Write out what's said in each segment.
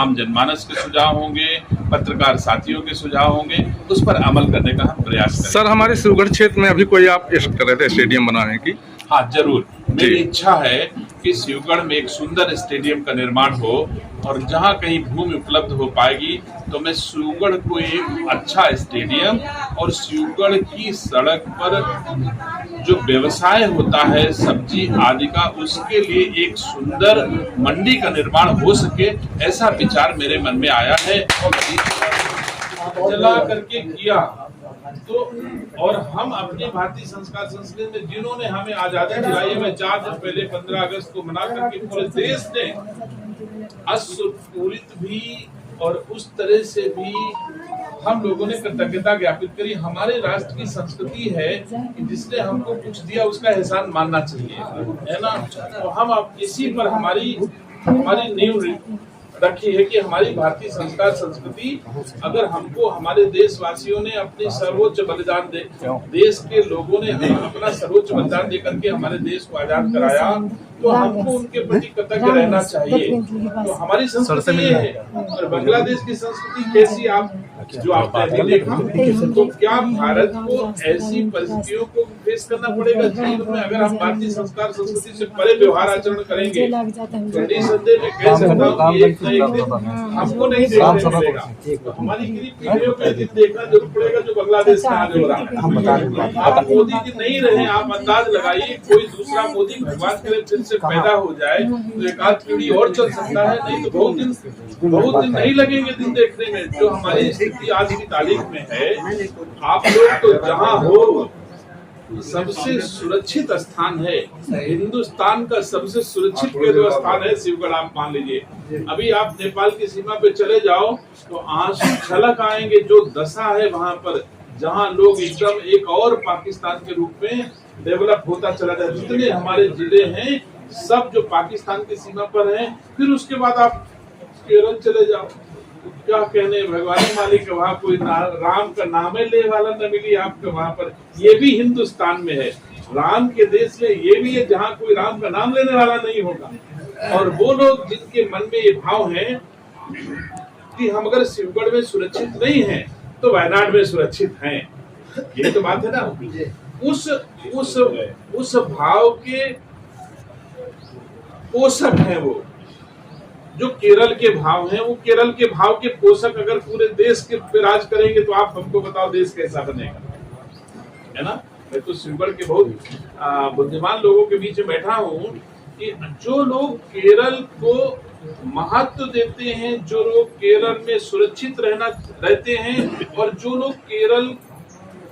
आम जनमानस के सुझाव होंगे, पत्रकार साथियों के सुझाव होंगे, उस पर अमल करने का हम प्रयास करेंगे। सर, हमारे शिवगढ़ क्षेत्र में अभी कोई आप कर रहे थे स्टेडियम बनाने की? हाँ जरूर, मेरी इच्छा है कि शिवगढ़ में एक सुंदर स्टेडियम का निर्माण हो और जहाँ कहीं भूमि उपलब्ध हो पाएगी तो मैं शिवगढ़ को एक अच्छा स्टेडियम और शिवगढ़ की सड़क पर जो व्यवसाय होता है सब्जी आदि का, उसके लिए एक सुंदर मंडी का निर्माण हो सके, ऐसा विचार मेरे मन में आया है और चला करके किया। तो और हम अपनी भारतीय संस्कार संस्कृति में जिन्होंने हमें आजादी दिलाई है, मैं 4 दिन पहले 15 अगस्त को मना करके पूरे देश ने अस्फुरित भी और उस तरह से भी हम लोगों ने कृतज्ञता ज्ञापित करी। हमारे राष्ट्र की संस्कृति है कि जिसने हमको कुछ दिया उसका एहसान मानना चाहिए, है ना। तो हम अब इसी पर हमारी नींव रखी है कि हमारी भारतीय संस्कार संस्कृति, अगर हमको हमारे देशवासियों ने अपनी सर्वोच्च बलिदान दे, देश के लोगों ने अपना सर्वोच्च बलिदान देकर के हमारे देश को आजाद कराया, तो हमको उनके प्रति कृतज्ञ रहना चाहिए। तो हमारी संस्कृति ये है। और बांग्लादेश की संस्कृति कैसी, आप जो आपने अभी देखा, तो क्या भारत को ऐसी परिस्थितियों को फेस करना पड़ेगा जीवन में अगर हम भारतीय संस्कार संस्कृति से परे व्यवहार आचरण करेंगे? तो निसंदेह में कह सकता हूँ कि एक न एक दिन हमको नहीं देखना पड़ेगा, तो हमारी पीढ़ियों को दिन देखना जरूर पड़ेगा जो बांग्लादेश में आज हो रहा है। आप मोदी जी नहीं रहे, आप अंदाज लगाइए कोई दूसरा मोदी भगवान करे फिर से पैदा हो जाए तो एक आध पीढ़ी और चल सकता है, नहीं तो बहुत दिन नहीं लगेंगे दिन देखने में। जो हमारी स्थिति आज की तारीख में है, आप लोग तो जहाँ हो सबसे सुरक्षित स्थान है, हिंदुस्तान का सबसे सुरक्षित केंद्र स्थान है शिवगढ़। आप मान लीजिए अभी आप नेपाल की सीमा पे चले जाओ तो आंसू छलक आएंगे, जो दशा है वहाँ पर, जहाँ लोग एकदम एक और पाकिस्तान के रूप में डेवलप होता चला जाए। जितने हमारे जिले हैं सब जो पाकिस्तान की सीमा पर हैं। फिर उसके बाद आप केरल चले जाओ, क्या कहने, भगवान मालिक वहाँ कोई राम का नामे ले वाला न मिली आपको वहाँ पर। ये भी हिंदुस्तान में है, राम के देश में ये भी है जहाँ कोई राम का नाम लेने वाला नहीं होगा। और वो लोग जिनके मन में ये भाव है कि हम अगर शिवगढ़ में सुरक्षित नहीं हैं तो वायनाड में सुरक्षित हैं, यही तो बात है ना। उस भाव के पोषक हैं वो, जो केरल के भाव हैं, वो केरल के भाव के पोषक अगर पूरे देश के पे राज करेंगे तो आप हमको बताओ देश कैसा बनेगा, है ना। मैं तो शिवगढ़ के बहुत बुद्धिमान लोगों के बीच में बैठा हूँ कि जो लोग केरल को महत्व देते हैं, जो लोग केरल में सुरक्षित रहते हैं और जो लोग केरल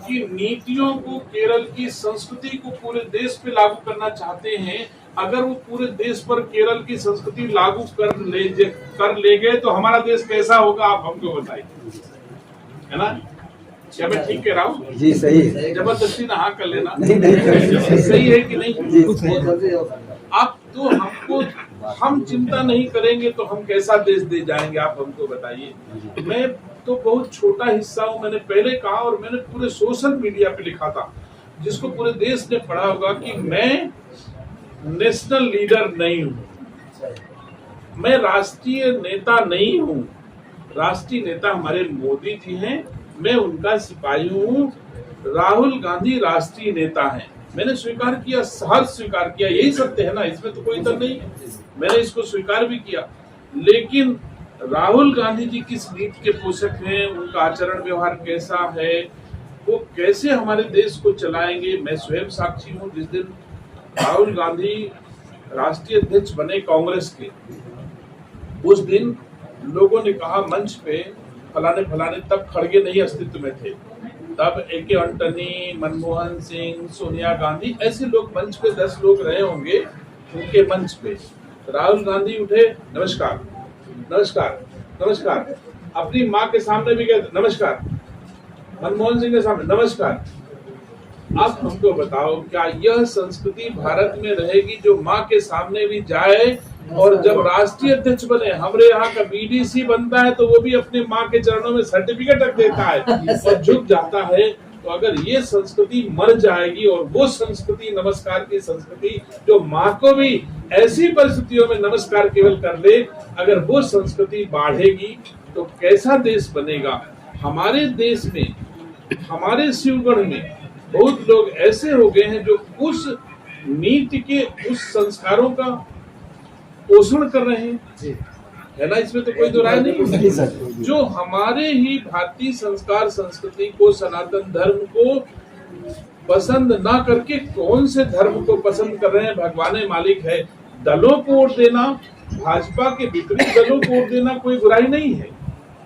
की नीतियों को, केरल की संस्कृति को पूरे देश पे लागू करना चाहते हैं, अगर वो पूरे देश पर केरल की संस्कृति लागू कर ले गए तो हमारा देश कैसा होगा आप हमको बताइए, है ना। क्या मैं ठीक कह रहा हूँ? जी सही है। जबरदस्ती ना हाँ कर लेना, नहीं सही है कि नहीं? आप तो हम चिंता नहीं करेंगे तो हम कैसा देश दे जाएंगे, आप हमको बताइए। मैं तो बहुत छोटा हिस्सा हूँ, मैंने पहले कहा और मैंने पूरे सोशल मीडिया पे लिखा था, जिसको पूरे देश ने पढ़ा होगा कि मैं नेशनल लीडर नहीं हूँ, मैं राष्ट्रीय नेता नहीं हूँ। राष्ट्रीय नेता हमारे मोदी जी हैं, मैं उनका सिपाही हूँ। राहुल गांधी राष्ट्रीय नेता हैं, मैंने स्वीकार किया, सहर्ष स्वीकार किया, यही सत्य है ना, इसमें तो कोई डर नहीं है, मैंने इसको स्वीकार भी किया। लेकिन राहुल गांधी जी किस नीति के पोषक हैं, उनका आचरण व्यवहार कैसा है, वो कैसे हमारे देश को चलाएंगे, मैं स्वयं साक्षी हूँ। जिस दिन राहुल गांधी राष्ट्रीय अध्यक्ष बने कांग्रेस के, उस दिन लोगों ने कहा मंच पे फलाने, तब खड़गे नहीं अस्तित्व में थे, तब ए.के. एंटनी, मनमोहन सिंह, सोनिया गांधी, ऐसे लोग मंच पे 10 लोग रहे होंगे उनके मंच पे। राहुल गांधी उठे, नमस्कार नमस्कार नमस्कार, अपनी माँ के सामने भी गए नमस्कार, मनमोहन सिंह के सामने नमस्कार। आप हमको बताओ क्या यह संस्कृति भारत में रहेगी जो माँ के सामने भी जाए, और जब राष्ट्रीय अध्यक्ष बने, हमारे यहाँ का बीडीसी बनता है तो वो भी अपनी माँ के चरणों में सर्टिफिकेट रख देता है और झुक जाता है। तो अगर ये संस्कृति मर जाएगी और वो संस्कृति, नमस्कार की संस्कृति, जो माँ को भी ऐसी परिस्थितियों में नमस्कार केवल कर ले, अगर वो संस्कृति बढ़ेगी तो कैसा देश बनेगा। हमारे देश में, हमारे शिवगढ़ में बहुत लोग ऐसे हो गए हैं जो उस नीति के, उस संस्कारों का पोषण कर रहे हैं, है ना। इसमें तो कोई दो राय नहीं है। जो हमारे ही भारतीय संस्कार संस्कृति को, सनातन धर्म को पसंद ना करके कौन से धर्म को पसंद कर रहे हैं, भगवान मालिक है। दलों को वोट देना, भाजपा के विपरीत दलों को वोट देना कोई बुराई नहीं है,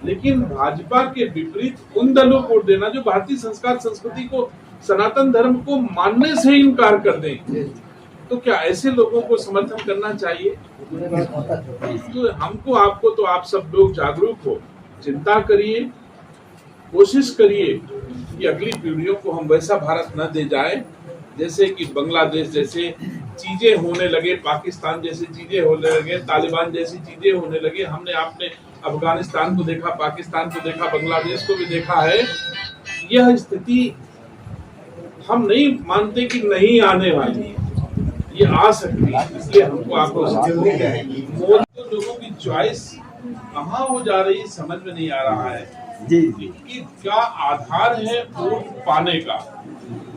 लेकिन भाजपा के विपरीत उन दलों को वोट देना जो भारतीय संस्कार संस्कृति को, सनातन धर्म को मानने से इनकार कर दें, तो क्या ऐसे लोगों को समर्थन करना चाहिए। तो हमको, आपको, तो आप सब लोग जागरूक हो, चिंता करिए, कोशिश करिए कि अगली पीढ़ियों को हम वैसा भारत न दे जाए जैसे कि बांग्लादेश जैसे चीजें होने लगे, पाकिस्तान जैसी चीजें होने लगे, तालिबान जैसी चीजें होने लगे। हमने आपने अफगानिस्तान को देखा, पाकिस्तान को देखा, बांग्लादेश को भी देखा है। यह स्थिति हम नहीं मानते कि नहीं आने वाली है, ये आ सकती है। इसलिए हमको आपको मोदी लोगों की चॉइस कहाँ हो जा रही समझ में नहीं आ रहा है कि क्या आधार है वोट पाने का।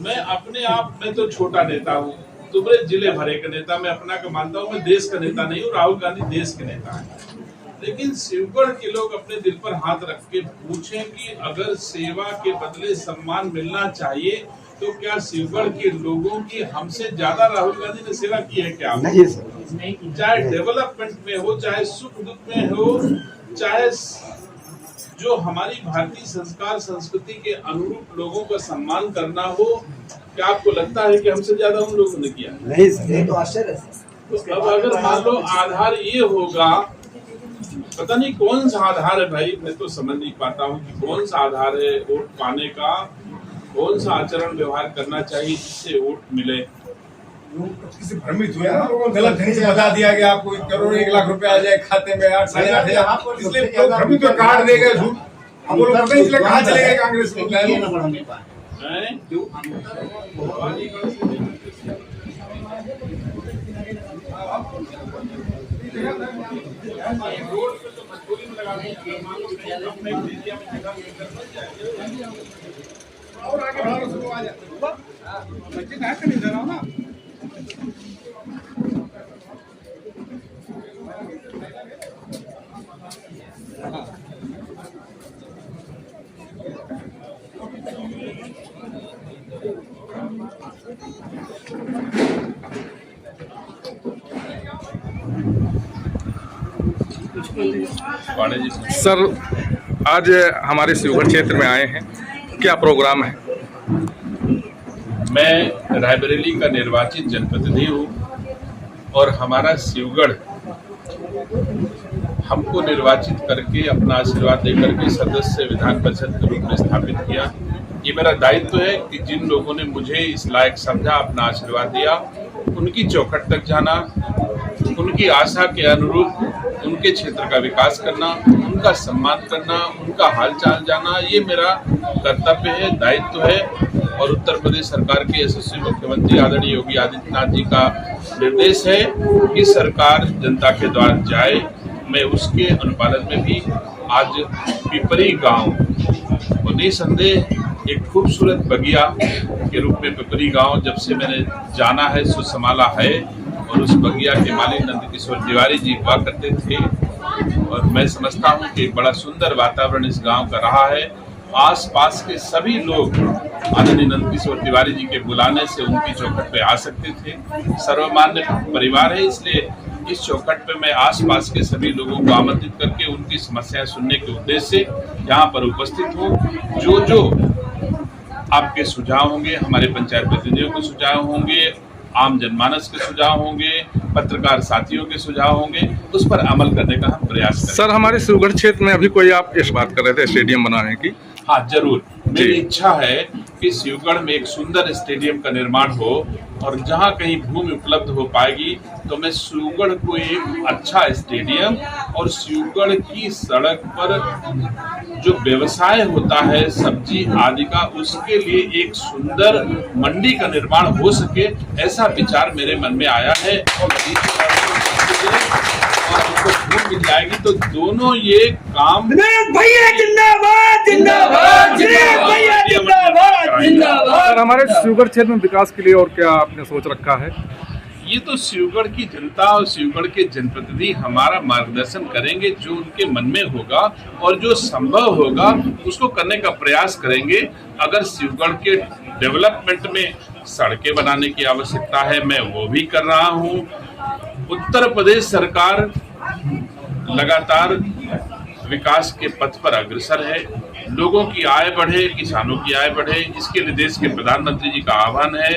मैं अपने आप में तो छोटा नेता हूँ, तुम्हारे जिले भरे का नेता, मैं अपना का मानता हूँ, मैं देश का नेता नहीं हूँ। राहुल गांधी देश के नेता है, लेकिन शिवगढ़ के लोग अपने दिल पर हाथ रख के पूछें कि अगर सेवा के बदले सम्मान मिलना चाहिए तो क्या शिवगढ़ के लोगों की हमसे ज्यादा राहुल गांधी ने सेवा की है क्या? नहीं सर। चाहे डेवलपमेंट में हो, चाहे सुख दुख में हो, चाहे जो हमारी भारतीय संस्कार संस्कृति के अनुरूप लोगों का सम्मान करना हो, क्या आपको लगता है कि हमसे ज्यादा उन लोगों ने किया? नहीं सर, ये तो आश्चर्य है। तो अब अगर मान लो आधार ये होगा, पता नहीं कौन सा आधार है भाई, मैं तो समझ नहीं पाता हूँ कि कौन सा आधार है वोट पाने का, कौन सा आचरण व्यवहार करना चाहिए जिससे वोट मिले। किसी भ्रमित हुए ना, गलत ढंग से बता दिया गया आपको 1 करोड़ 1 लाख रुपए आ जाए खाते में 8-8.5 इसलिए लोग भ्रमित हुए, कार्ड देगा झूठ। हम लोग पता इसलिए कहाँ चले गए कांग्रेस को। और आगे बढ़ाना शुरू आ जाता बच्चे कहाँ करने दे रहा हूँ ना। सर, आज हमारे शिवगढ़ क्षेत्र में आए हैं, क्या प्रोग्राम है? मैं रायबरेली का निर्वाचित जनप्रतिनिधि हूँ और हमारा शिवगढ़ हमको निर्वाचित करके अपना आशीर्वाद देकर के सदस्य विधान परिषद के रूप में स्थापित किया। ये मेरा दायित्व है कि जिन लोगों ने मुझे इस लायक समझा, अपना आशीर्वाद दिया, उनकी चौखट तक जाना, उनकी आशा के अनुरूप उनके क्षेत्र का विकास करना, उनका सम्मान करना, उनका हालचाल जाना, ये मेरा कर्तव्य है, दायित्व है। और उत्तर प्रदेश सरकार के यशस्वी मुख्यमंत्री आदरणीय योगी आदित्यनाथ जी का निर्देश है कि सरकार जनता के द्वार जाए। मैं उसके अनुपालन में भी आज पिपरी गांव, और निसंदेह एक खूबसूरत बगिया के रूप में पिपरी गांव जब से मैंने जाना है, सो संभाला है। और उस बगिया के मालिक नंदकिशोर तिवारी जी हुआ करते थे और मैं समझता हूँ कि एक बड़ा सुंदर वातावरण इस गांव का रहा है। आसपास के सभी लोग आदरणीय नंदकिशोर तिवारी जी के बुलाने से उनकी चौखट पे आ सकते थे। सर्वमान्य परिवार है, इसलिए इस चौखट पे मैं आसपास के सभी लोगों को आमंत्रित करके उनकी समस्याएं सुनने के उद्देश्य से यहाँ पर उपस्थित हूँ। जो आपके सुझाव होंगे, हमारे पंचायत प्रतिनिधियों के सुझाव होंगे, आम जनमानस के सुझाव होंगे, पत्रकार साथियों के सुझाव होंगे, उस पर अमल करने का हम प्रयास करेंगे। सर, हमारे शिवगढ़ क्षेत्र में अभी कोई आप इस बात कर रहे थे स्टेडियम बनाने की? हाँ, जरूर। मेरी इच्छा है कि शिवगढ़ में एक सुंदर स्टेडियम का निर्माण हो और जहां कहीं भूमि उपलब्ध हो पाएगी तो मैं शिवगढ़ को एक अच्छा स्टेडियम और शिवगढ़ की सड़क पर जो व्यवसाय होता है सब्जी आदि का, उसके लिए एक सुंदर मंडी का निर्माण हो सके, ऐसा विचार मेरे मन में आया है। और हमको भूमि मिल जाएगी तो दोनों ये काम भैया जिंदाबाद जिंदाबाद भैया जिंदाबाद जिंदाबाद। सर, हमारे शिवगढ़ क्षेत्र में विकास के लिए और क्या आपने सोच रखा है? ये तो शिवगढ़ की जनता और शिवगढ़ के जनप्रतिनिधि हमारा मार्गदर्शन करेंगे, जो उनके मन में होगा और जो संभव होगा उसको करने का प्रयास करेंगे। अगर शिवगढ़ के डेवलपमेंट में सड़कें बनाने की आवश्यकता है, मैं वो भी कर रहा हूँ। उत्तर प्रदेश सरकार लगातार विकास के पथ पर अग्रसर है, लोगों की आय बढ़े, किसानों की आय बढ़े, इसके लिए देश के प्रधानमंत्री जी का आह्वान है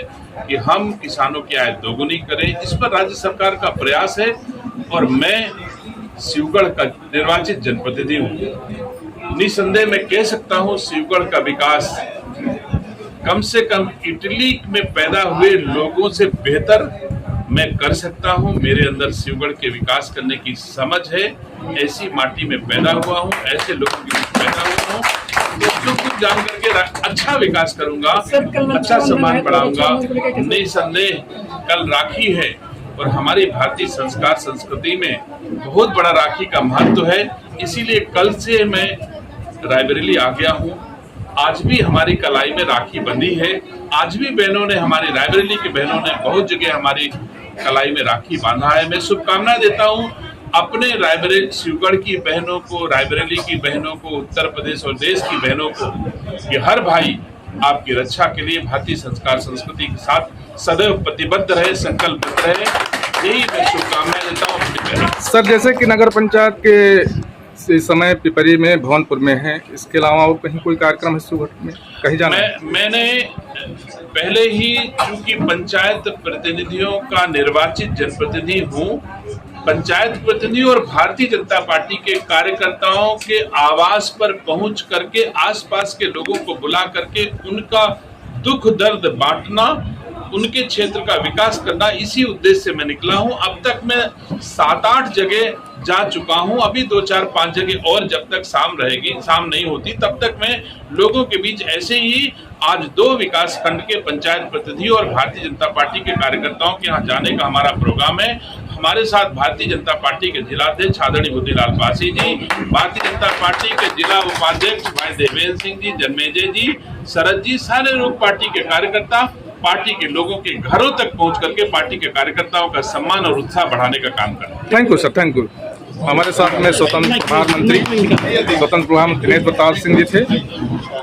कि हम किसानों की आय दोगुनी करें। इस पर राज्य सरकार का प्रयास है और मैं शिवगढ़ का निर्वाचित जनप्रतिनिधि हूँ। निसंदेह मैं कह सकता हूँ शिवगढ़ का विकास कम से कम इटली में पैदा हुए लोगों से बेहतर मैं कर सकता हूं। मेरे अंदर शिवगढ़ के विकास करने की समझ है, ऐसी माटी में पैदा हुआ हूं, ऐसे लोगों के बीच पैदा हुआ हूं, तो जो कुछ जान करके अच्छा विकास करूंगा, अच्छा सम्मान बढ़ाऊंगा। निसंदेह कल राखी है और हमारी भारतीय संस्कार संस्कृति में बहुत बड़ा राखी का महत्व है, इसीलिए कल से मैं रायबरेली आ गया हूं। आज भी हमारी कलाई में राखी बंधी है, आज भी बहनों ने, हमारी रायबरेली की बहनों ने बहुत जगह हमारी कलाई में राखी बांधा है। मैं शुभकामनाएं देता हूं अपने रायबरेली शिवगढ़ की बहनों को, रायबरेली की बहनों को, उत्तर प्रदेश और देश की बहनों को कि हर भाई आपकी रक्षा के लिए भारतीय संस्कार संस्कृति के साथ सदैव प्रतिबद्ध रहे, संकल्पित रहे, यही मैं शुभकामनाएं देता हूँ अपनी बहनों को। सर, जैसे कि नगर पंचायत के इस समय पिपरी में, भवनपुर में है, इसके अलावा और कहीं कोई कार्यक्रम है शिवगढ़ में कहीं जाना? मैंने पहले ही, चूंकि पंचायत प्रतिनिधियों का निर्वाचित जनप्रतिनिधि हूँ, पंचायत प्रतिनिधि और भारतीय जनता पार्टी के कार्यकर्ताओं के आवास पर पहुंच करके आसपास के लोगों को बुला करके उनका दुख दर्द बांटना, उनके क्षेत्र का विकास करना, इसी उद्देश्य से मैं निकला हूं। अब तक मैं 7-8 जगह जा चुका हूं, अभी 2-4-5 जगह और जब तक शाम रहेगी, शाम नहीं होती, तब तक मैं लोगों के बीच ऐसे ही आज 2 विकास खंड के पंचायत प्रतिनिधि और भारतीय जनता पार्टी के कार्यकर्ताओं के यहाँ जाने का हमारा प्रोग्राम है। हमारे साथ भारतीय जनता पार्टी के जिलाध्यक्ष आदरणीय बुद्धिलाल पासी जी, भारतीय जनता पार्टी के जिला उपाध्यक्ष भाई देवेंद्र सिंह जी, जन्मेजय जी, शरद जी, सारे लोग पार्टी के कार्यकर्ता पार्टी के लोगों के घरों तक पहुंच करके पार्टी के कार्यकर्ताओं का सम्मान और उत्साह बढ़ाने का काम कर रहे हैं। Thank you sir, thank you. हमारे साथ में स्वतंत्र प्रभार मंत्री दिनेश प्रताप सिंह जी थे।